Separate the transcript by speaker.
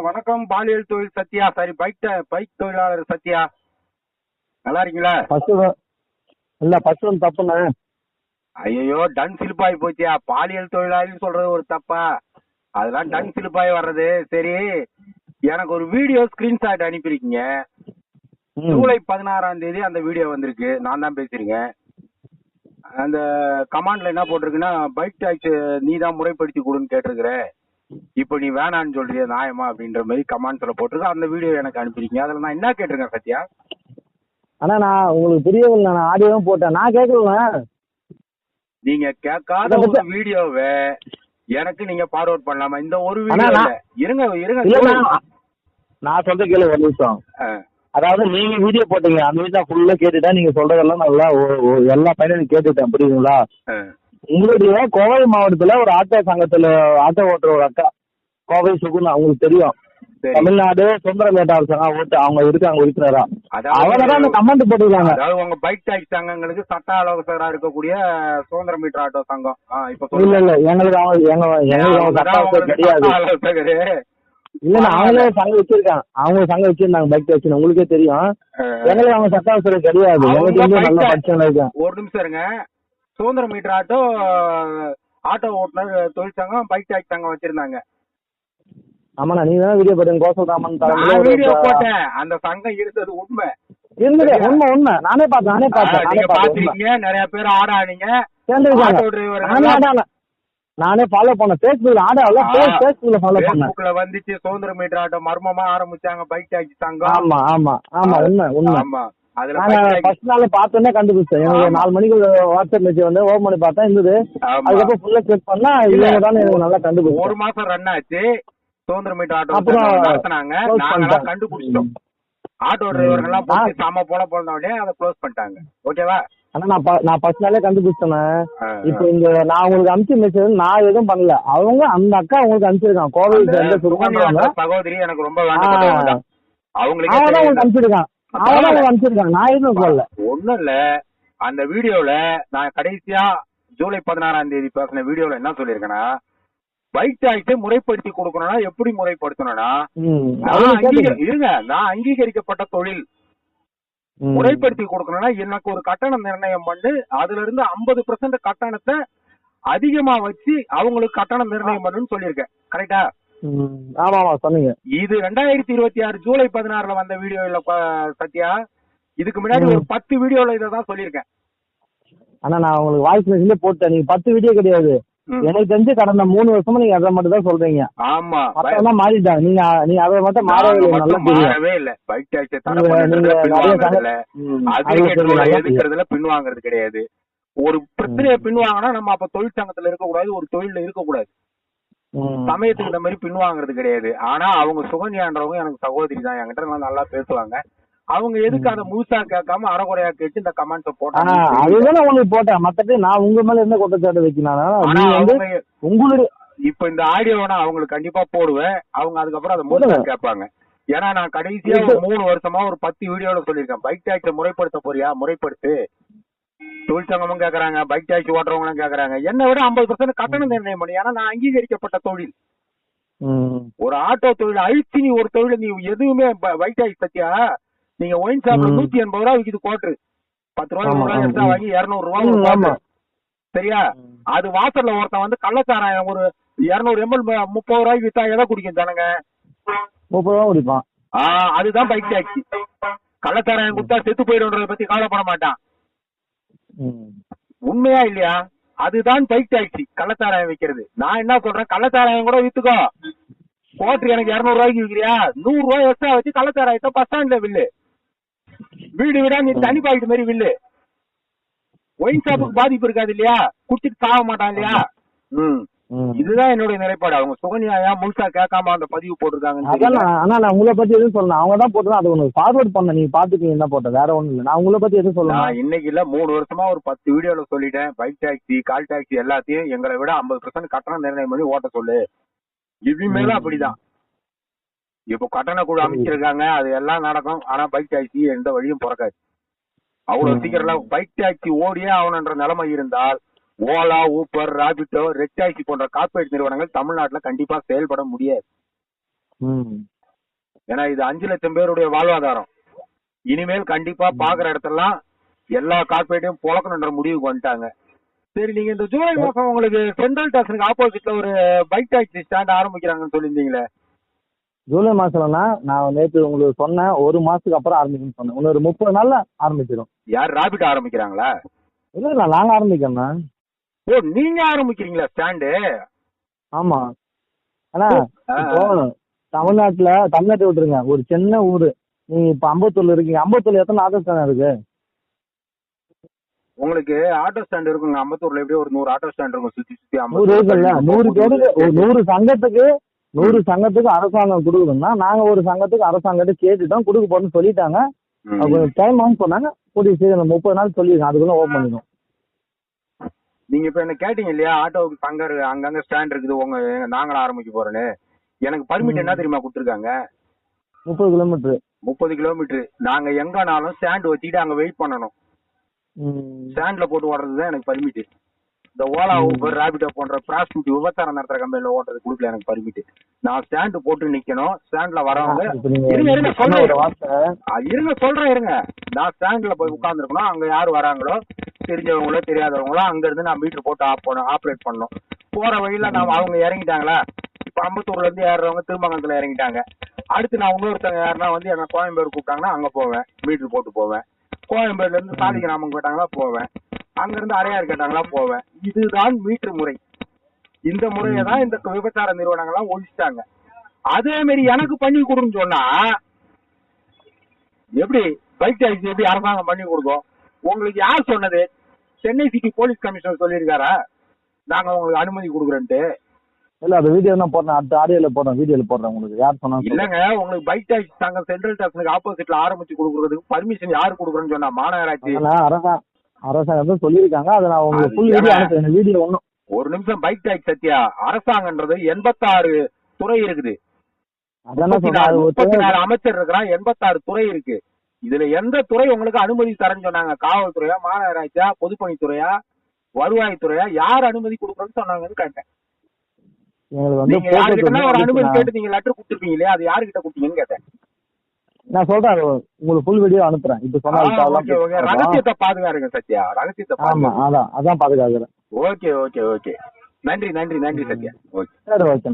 Speaker 1: வணக்கம். பாலியல் தொழில் சத்யா. சாரி, பைக் தொழிலாளர் சத்யா. நல்லா இருக்கீங்களா?
Speaker 2: ஃபர்ஸ்ட் ஒன் தப்புண்ணே.
Speaker 1: ஐயோ, டன் சிலிப்பாகி போச்சியா. பாலியல் தொழிலாளின்னு சொல்றது ஒரு தப்பா? அதெல்லாம் டன் சிலிப்பாகி வர்றது. சரி, எனக்கு ஒரு வீடியோ ஸ்கிரீன்ஷாட் அனுப்பியிருக்கீங்க. ஜூலை 16 அந்த வீடியோ வந்திருக்கு. நான் தான் பேசிருக்கேன். அந்த கமாண்ட்ல என்ன போட்டிருக்குன்னா, பைக் டாக்ஸ் நீ தான் முறைப்படுத்தி கொடுன்னு கேட்டிருக்கிற, இப்ப நீ வேணான்னு சொல்றிய நியாயமா அப்படின்ற மாதிரி கமாண்ட்ஸ்ல போட்டிருக்க. அந்த வீடியோ எனக்கு அனுப்பிருக்கீங்க. அதுல நான் என்ன கேட்டிருக்கேன் சத்யா?
Speaker 2: ஆனா நான் உங்களுக்கு தெரியவில்லை, நான் ஆடியோவும் போட்டேன். நான் கேட்கல.
Speaker 1: நீங்க கேட்காத ஒரு வீடியோவை எனக்கு நீங்க ஃபார்வர்ட் பண்ணலாமா? இந்த ஒரு வீடியோ இருங்க.
Speaker 2: நான் சொல்ற கேளு ஒரு நிமிஷம். அதாவது நீங்க வீடியோ போட்டீங்க, அந்த வீடியோ ஃபுல்லா கேட்டுட்டேன். நீங்க சொல்றதெல்லாம் நல்லா எல்லா பையனும் கேட்டுட்டேன், புரியுதுங்களா? உங்களுடைய கோவை மாவட்டத்துல ஒரு ஆட்டோ சங்கத்துல ஆட்டோ ஓட்டுற ஒரு அக்கா, கோவை சுகுணா, உங்களுக்கு தெரியும். தமிழ்நாடு சுதந்திர வேட்டாளர் சங்கம் ஓட்டு அவங்க இருக்காங்க, இருக்கிறாரா? அவங்கதான் அந்த கமெண்ட் போட்டுருக்காங்க.
Speaker 1: அதாவது உங்க பைக் டாக்ஸ் சங்கங்களுக்கு சட்ட ஆலோசகரா இருக்கக்கூடிய சுதந்திர மீட்டர் ஆட்டோ சங்கம்.
Speaker 2: இல்ல எங்களுக்கு சட்ட ஆலோசகர் கிடையாது. இல்ல, அவங்களே சங்கம் வச்சிருக்காங்க. அவங்க சங்கம் வச்சிருந்தாங்க பைக் டாக்ஸ், உங்களுக்கே தெரியும். எங்களுக்கு அவங்க சட்ட ஆலோசகர் கிடையாது.
Speaker 1: ஒரு நிமிஷம் இருங்க. சுதந்திர மீட்டர் ஆட்டோ ஓட்டுநர் தொழிற்சங்கம் பைக் டாக்ஸ் சங்கம் வச்சிருந்தாங்க.
Speaker 2: ஆமாண்ணா, நீங்க தான் வீடியோ போட்டீங்க. கோசல்ராமன்
Speaker 1: வீடியோ போட்டேன். அந்த சங்கம் இருந்தது உண்மை.
Speaker 2: உண்மை. நானே பார்த்தேன்.
Speaker 1: நிறைய பேர் ஆட ஆனீங்க.
Speaker 2: நானே ஃபாலோ பண்ணேன். ஃபேஸ்புக்ல ஆடால ஃபேஸ்புக்ல ஃபாலோ பண்ணேன்.
Speaker 1: ஃபேஸ்புக்ல வந்துச்சு சுதந்திர மீட்டர் ஆட்டோ மர்மமா ஆரம்பிச்சாங்க பைக் டாக்ஸி சங்கம்.
Speaker 2: ஆமா உண்மை.
Speaker 1: ஆமா,
Speaker 2: ஃபர்ஸ்ட் நாள் பார்த்தோன்னே கண்டுபிடிச்சேன். எனக்கு 4 மணிக்கு வாட்ஸ்அப் மெசேஜ் வந்து ஓபன் பண்ணி பார்த்தா இருந்தது. அதுக்கப்புறம் ஃபுல்லா செக் பண்ணா இவங்க தான் எனக்கு நல்லா கண்டுபிடிச்சேன்.
Speaker 1: 1 மாசம் ரன் ஆச்சு சுதந்திர மீட்டர் ஆட்டோ நடத்தினாங்க. நாங்களாம் கண்டுபிடிச்சோம். ஆட்டோ டிரைவர்கள்லாம் போட்டு சாம போல உடனே அதை க்ளோஸ் பண்ணிட்டாங்க. ஓகேவா?
Speaker 2: ஆனா நான் ஃபர்ஸ்ட் நாளே கண்டுபிடிச்சேன். இப்போ இந்த நான் உங்களுக்கு அனுப்பிச்ச மெசேஜ் நான் எதுவும் பண்ணல. அவங்க அந்த அக்கா உங்களுக்கு அனுப்பிச்சிருக்காங்க. கோவில்
Speaker 1: சகோதரி எனக்கு ரொம்ப வேண்டாம். அவங்களுக்கு
Speaker 2: அனுப்பிச்சிருக்காங்க. நான் எதுவும் சொல்லல.
Speaker 1: ஒண்ணும் இல்ல. அந்த வீடியோல நான் கடைசியா ஜூலை 16 பேசின வீடியோல என்ன சொல்லிருக்கேன்னா, பைக் டாக்ஸை முறைப்படுத்தி கொடுக்கணும்னா எப்படி முறைப்படுத்தணும்னா, நான் அங்கீகரிக்கப்பட்ட தொழில் முறைப்படுத்தி கொடுக்கணும்னா எனக்கு ஒரு கட்டணம் நிர்ணயம் பண்ணு, அதுல இருந்து 50% கட்டணத்தை அதிகமா வச்சு அவங்களுக்கு கட்டணம் நிர்ணயம் பண்ணுன்னு சொல்லியிருக்கேன். கரெக்டா?
Speaker 2: ஆமா சொன்னீங்க.
Speaker 1: இது 2026 ஜூலை 16 வந்த வீடியோ இல்ல சத்யா. இதுக்கு முன்னாடி ஒரு 10 வீடியோல இதான் சொல்லியிருக்கேன்.
Speaker 2: ஆனா நான் உங்களுக்கு வாய்ஸ் மெசேஜ் போட்டேன். நீங்க 10 வீடியோ கிடையாது, எனக்கு தெரிஞ்சு கடந்த 3 வருஷமா நீங்க அதை மட்டும் தான் சொல்றீங்க.
Speaker 1: ஆமா,
Speaker 2: மாறிட்டாங்க. நீங்க அதை மட்டும் மாறவே
Speaker 1: இல்ல. பைக் டாக்ஸி எதுக்குறதுல பின்வாங்கிறது கிடையாது. ஒரு பிரச்சனையை பின்வாங்கினா நம்ம அப்ப தொழிற்சங்கத்துல இருக்கக்கூடாது, ஒரு தொழில இருக்கக்கூடாது. சமயத்துக்கு இந்த மாதிரி பின்வாங்கிறது கிடையாது. ஆனா அவங்க சுகன்யான்றவங்க எனக்கு சகோதரி தான், என்கிட்ட நல்லா பேசுவாங்க. அவங்க எதுக்கு அதை முழுசா கேட்காம அறகுறையா கேட்டு இந்த கமெண்ட்ஸ் போட்டாங்க.
Speaker 2: அதுதான் உங்களுக்கு போட்டேன். மத்தபடி நான் உங்க மேல எந்த குற்றச்சாட்டு வைக்கணும். உங்களுக்கு
Speaker 1: இப்ப இந்த ஆடியோனா அவங்களுக்கு கண்டிப்பா போடுவேன். அவங்க அதுக்கப்புறம் அதை முழுசா கேட்பாங்க. ஏன்னா நான் கடைசியா 3 வருஷமா ஒரு 10 வீடியோல சொல்லியிருக்கேன், பைக் டாக்ஸை முறைப்படுத்த போறியா, முறைப்படுத்து. தொழிற்சங்கமும் கேக்குறாங்க, பைக் டாக்ஸி ஓட்டுறவங்களும் கேக்குறாங்க. என்னை விட 50% கட்டணம் நிர்ணயம் பண்ணி. ஏன்னா நான் அங்கீகரிக்கப்பட்ட தொழில். ஒரு ஆட்டோ தொழில் அழிச்சு நீ ஒரு தொழில் நீ எதுவுமே பைக் டாக்ஸி பத்தியா. நீங்க ஒயின் ஷாப்ல 180 ரூபா விக்குது கோட்ரு. 10 ரூபாய் எக்ஸ்ட்ரா வாங்கி 200 ரூபாய். சரியா? அது வாசல்ல ஒருத்தன் வந்து கள்ளச்சாராயம் ஒரு 200 ml 30 ரூபாய்க்கு வித்தா எதை குடிக்கும் ஜனங்க?
Speaker 2: 30 ரூபா குடிப்பான்.
Speaker 1: அதுதான் பைக் டாக்ஸி. கள்ளச்சாராயம் குடுத்தா செத்து போயிடும்ன்றத பத்தி கவலைப்பட மாட்டான். உண்மையா இல்லையா? அதுதான் பைக் டாக்ஸி, கள்ளச்சாராயம் விக்கிறது. நான் என்ன சொல்றேன், கள்ளச்சாராயம் கூட வித்துக்கோ. கோட்ரு எனக்கு 200 ரூபாய்க்கு விக்கிறியா, 100 ரூபாய் எக்ஸ்ட்ரா வச்சு கள்ளச்சாராயத்தை பஸ் ஸ்டாண்ட்ல வில்லு. வீடு வீடா நீ தனி பாக்கெட் மாதிரி வில்லு. ஒயின் ஷாப்புக்கு பாதிப்பு இருக்காது இல்லையா? குடிச்சிட்டு சாக மாட்டான் இல்லையா? இதுதான் என்னுடைய நிலைப்பாடு. அவங்க சுகன்யா முழுசா கேட்காம அந்த பதிவு போட்டிருக்காங்க.
Speaker 2: ஆனா நான் உங்களை பத்தி எதுவும் சொல்லணும். அவங்க தான் போட்டு அது ஒண்ணு ஃபார்வர்ட் பண்ண, நீங்க பாத்துக்கீங்க என்ன போட்ட, வேற ஒண்ணும் இல்ல. நான் உங்களை பத்தி எதுவும் சொல்லலாம்.
Speaker 1: இன்னைக்கு இல்ல, 3 வருஷமா ஒரு 10 வீடியோல சொல்லிட்டேன். பைக் டாக்ஸி, கால் டாக்ஸி எல்லாத்தையும் எங்களை விட 50% கட்டணம் நிர்ணயம் பண்ணி ஓட்ட சொல்லு. இனிமேலும் அப்படிதான். இப்ப கட்டண குழு அமைச்சிருக்காங்க, அது எல்லாம் நடக்கும். ஆனா பைக் டாக்ஸி எந்த வழியும் பிறக்காது. அவ்வளவு சீக்கிரம் பைக் டாக்ஸி ஓடியே ஆகணுன்ற நிலைமை இருந்தால் ஓலா, ஊப்பர், ராபிட்டோ, ரெட் டாக்ஸி போன்ற கார்பரேட் நிறுவனங்கள் தமிழ்நாட்டுல கண்டிப்பா செயல்பட முடியாது. ஏன்னா இது 5 லட்சம் பேருடைய வாழ்வாதாரம். இனிமேல் கண்டிப்பா பாக்குற இடத்தெல்லாம் எல்லா கார்பரேட்டையும் புழக்கணுன்ற முடிவுக்கு வந்துட்டாங்க. சரி, நீங்க இந்த ஜூலை மாசம் உங்களுக்கு சென்ட்ரல் ஸ்டேஷனுக்கு ஆப்போசிட்ல ஒரு பைக் டாக்ஸி ஸ்டாண்ட் ஆரம்பிக்கிறாங்கன்னு சொல்லியிருந்தீங்களே.
Speaker 2: ஜூலை மாசம்னா நான் நேற்று உங்களுக்கு சொன்னேன், 1 மாசத்துக்கு அப்புறம் ஆரம்பிக்கணும்னு சொன்னேன். இன்னொரு 30 நாள்ல ஆரம்பிச்சிடும்.
Speaker 1: யார் ராபிட் ஆரம்பிக்கிறாங்களா?
Speaker 2: இல்ல நாங்க ஆரம்பிக்கிறோம்ண்ணா.
Speaker 1: ஓ, நீங்க ஆரம்பிக்கிறீங்களா ஸ்டாண்டு?
Speaker 2: ஆமா. ஆனா இப்போ தமிழ்நாட்டை விட்டுருங்க, ஒரு சின்ன ஊரு, நீங்க இப்ப அம்பத்தூர்ல இருக்கீங்க. அம்பத்தூர்ல எத்தனை ஆட்டோ ஸ்டாண்ட் இருக்கு?
Speaker 1: உங்களுக்கு ஆட்டோ ஸ்டாண்ட் இருக்குங்க. அம்பத்தூர்ல எப்படியும் ஒரு 100 ஆட்டோ ஸ்டாண்ட் இருக்கும். சுத்தி சுத்தி
Speaker 2: 100 இருக்குல்ல. 100 பேருக்கு 100 சங்கத்துக்கு அரசாங்கம் கொடுக்கணும்னா நாங்க ஒரு சங்கத்துக்கு அரசாங்கத்தை கேட்டுட்டோம், கொடுக்க போறோம்னு சொல்லிட்டாங்க. டைம் ஆகும் சொன்னாங்க. கூடிய சீக்கிரம் 30 நாள் சொல்லிருக்கேன், அதுக்குள்ள ஓப்பன் பண்ணிடும்.
Speaker 1: நீங்க இப்ப என்ன கேட்டீங்க இல்லையா, ஆட்டோவுக்கு அங்கங்க ஸ்டாண்ட் இருக்குது, நாங்களும் ஆரம்பிக்க போறேன்னு. எனக்கு பர்மிட் என்ன தெரியுமா கொடுத்துருக்காங்க?
Speaker 2: 30 கிலோமீட்டர்.
Speaker 1: 30 கிலோமீட்டர். நாங்க எங்கனாலும் ஸ்டாண்ட் வச்சுக்கிட்டு அங்க வெயிட் பண்ணணும். ஸ்டாண்ட்ல போட்டு ஓடுறதுதான் எனக்கு பர்மிட். இந்த ஓலா, ஊபர், ராபிடோ போன்ற பிராஸ்டியூட் விபச்சாரம் நடத்துற கம்பெனில ஓட்டுறது கொடுக்கல எனக்கு பர்மிட். நான் ஸ்டாண்ட் போட்டு நிக்கணும். ஸ்டாண்ட்ல வரவங்க இருங்க சொல்றேன். நான் ஸ்டாண்ட்ல போய் உட்கார்ந்துருக்கணும். அங்க யாரு வராங்களோ, தெரிஞ்சவங்களோ தெரியாதவங்களோ, அங்க இருந்து நான் மீட்டர் போட்டு ஆப்ரேட் பண்ணணும். போற வழியில நான் அவங்க இறங்கிட்டாங்களா, இப்ப அம்பத்தூர்ல இருந்து ஏறுறவங்க திருமங்கலத்துல இறங்கிட்டாங்க. அடுத்து நான் இன்னொருத்தவங்க யாருன்னா வந்து என்ன கோயம்பேடு கூப்பிட்டாங்கன்னா அங்க போவேன், மீட்டர் போட்டு போவேன். கோயம்பேடுல இருந்து சாலிகிராமம் கேட்டாங்களா போவேன். அங்க இருந்து அரையாறு கேட்டாங்களா போவேன். இதுதான் மீட்டர் முறை. இந்த முறையை தான் இந்த விபச்சார நிறுவனங்கள்லாம் ஒழிச்சிட்டாங்க. அதே மாதிரி எனக்கு பண்ணி கொடுன்னு சொன்னா எப்படி பைக் டாக்ஸி எப்படி அரசாங்கம் பண்ணி கொடுக்கும்? உங்களுக்கு யார் சொன்னது? சென்னை சிட்டி போலீஸ் கமிஷனர் சொல்லியிருக்காரா நாங்க உங்களுக்கு அனுமதி கொடுக்குறேன்ட்டு?
Speaker 2: இல்ல, அது வீடியோ தான் போடுறேன், அடுத்த ஆடியோல போடுறேன், வீடியோல போடுறேன். உங்களுக்கு யார் சொன்னா?
Speaker 1: இல்லங்க, உங்களுக்கு பைக் டாக்ஸி சங்கம் சென்ட்ரல் ஸ்டேஷனுக்கு ஆப்போசிட்ல ஆரம்பிச்சு கொடுக்குறதுக்கு பர்மிஷன் யாரு கொடுக்குறேன்னு சொன்னா? மாநகராட்சி
Speaker 2: அரசாங்கம் சொல்லியிருக்காங்க. அதை நான் உங்களுக்கு ஃபுல் வீடியோ அனுப்புறேன். வீடியோ ஒண்ணும்
Speaker 1: ஒரு நிமிஷம். பைக் டாக்ஸி சத்யா, அரசாங்கன்றது 86 துறை இருக்குது. 34 அமைச்சர் இருக்கிறான், 86 துறை இருக்கு. இதுல எந்த துறை உங்களுக்கு அனுமதி தரேன்னு சொன்னாங்க? காவல்துறையா, மாநகராட்சியா, பொதுப்பணித்துறையா, வருவாய்த்துறையா? யார் அனுமதி கொடுக்குறேன்னு சொன்னாங்கன்னு கேட்டேன். நீங்க யாருக்கிட்ட ஒரு அனுமதி கேட்டு நீங்க லெட்டர் கொடுத்துருப்பீங்களே, அது யாருக்கிட்ட கொடுத்தீங்கன்னு கேட்டேன்.
Speaker 2: நான் சொல்றேன், உங்களுக்கு ஃபுல் வீடியோ அனுப்புறேன். இப்ப சொன்னா
Speaker 1: ரகசியத்தை பாதுகாருங்க சத்யா, ரகசியத்தை
Speaker 2: அதான் பாதுகாக்கிறேன்.
Speaker 1: Okay okay okay. நன்றி நன்றி நன்றி சத்யா. ஓகே
Speaker 2: சரி, ஓகே.